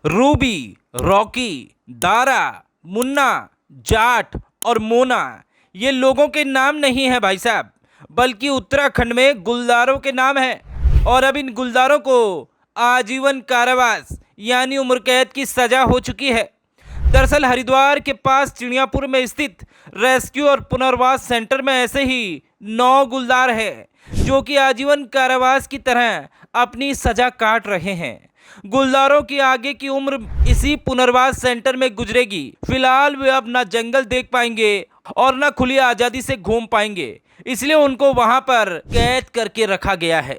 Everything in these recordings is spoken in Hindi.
रूबी, रॉकी, दारा, मुन्ना, जाट और मोना ये लोगों के नाम नहीं है भाई साहब, बल्कि उत्तराखंड में गुलदारों के नाम हैं। और अब इन गुलदारों को आजीवन कारावास यानी उम्र कैद की सजा हो चुकी है। दरअसल हरिद्वार के पास चिड़ियापुर में स्थित रेस्क्यू और पुनर्वास सेंटर में ऐसे ही 9 गुलदार हैं जो कि आजीवन कारावास की तरह अपनी सजा काट रहे हैं। गुलदारों की आगे की उम्र इसी पुनर्वास सेंटर में गुजरेगी। फिलहाल वे अब ना जंगल देख पाएंगे और ना खुली आजादी से घूम पाएंगे, इसलिए उनको वहां पर कैद करके रखा गया है।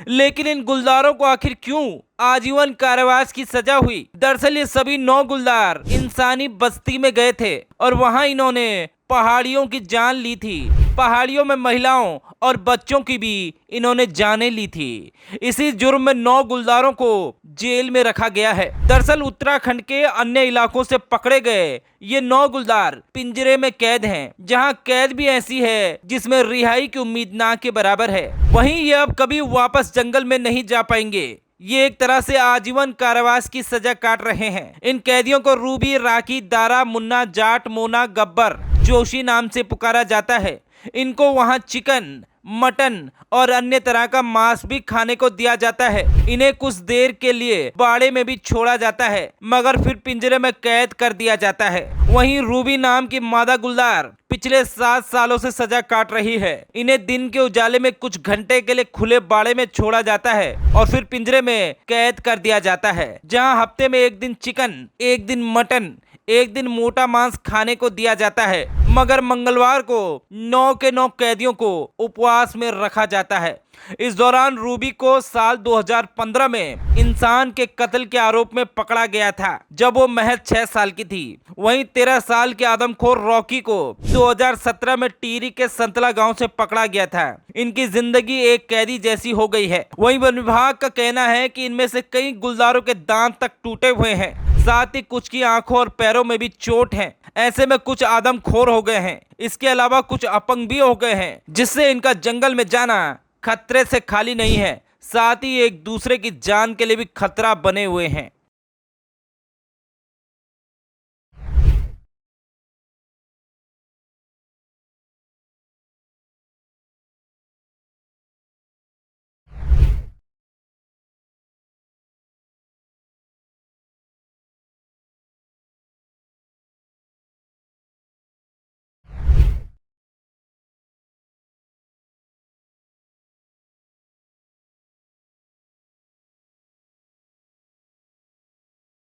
लेकिन इन गुलदारों को आखिर क्यों आजीवन कारावास की सजा हुई? दरअसल ये सभी 9 गुलदार इंसानी बस्ती में गए थे और वहां इन्होंने पहाड़ियों की जान ली थी। पहाड़ियों में महिलाओं और बच्चों की भी इन्होंने जानें ली थी। इसी जुर्म में 9 गुलदारों को जेल में रखा गया है। दरअसल उत्तराखंड के अन्य इलाकों से पकड़े गए ये 9 गुलदार पिंजरे में कैद हैं, जहां कैद भी ऐसी है जिसमें रिहाई की उम्मीद ना के बराबर है। वहीं ये अब कभी वापस जंगल में नहीं जा पाएंगे। ये एक तरह से आजीवन कारावास की सजा काट रहे हैं। इन कैदियों को रूबी, राखी, दारा, मुन्ना, जाट, मोना, गब्बर, जोशी नाम से पुकारा जाता है। इनको वहां चिकन, मटन और अन्य तरह का मांस भी खाने को दिया जाता है। इन्हें कुछ देर के लिए बाड़े में भी छोड़ा जाता है, मगर फिर पिंजरे में कैद कर दिया जाता है। वहीं रूबी नाम की मादा गुलदार पिछले 7 सालों से सजा काट रही है। इन्हें दिन के उजाले में कुछ घंटे के लिए खुले बाड़े में छोड़ा जाता है और फिर पिंजरे में कैद कर दिया जाता है, जहां हफ्ते में एक दिन चिकन, एक दिन मटन, एक दिन मोटा मांस खाने को दिया जाता है। मगर मंगलवार को 9 के 9 कैदियों को उपवास में रखा जाता है। इस दौरान रूबी को साल 2015 में इंसान के कत्ल के आरोप में पकड़ा गया था, जब वो महज 6 साल की थी। वहीं 13 साल के आदमखोर रॉकी को 2017 में टिहरी के संतला गांव से पकड़ा गया था। इनकी जिंदगी एक कैदी जैसी हो गई है। वहीं वन विभाग का कहना है कि इनमें से कई गुलदारों के दांत तक टूटे हुए हैं, साथ ही कुछ की आंखों और पैरों में भी चोट है। ऐसे में कुछ आदमखोर हो गए हैं। इसके अलावा कुछ अपंग भी हो गए हैं, जिससे इनका जंगल में जाना खतरे से खाली नहीं है, साथ ही एक दूसरे की जान के लिए भी खतरा बने हुए हैं।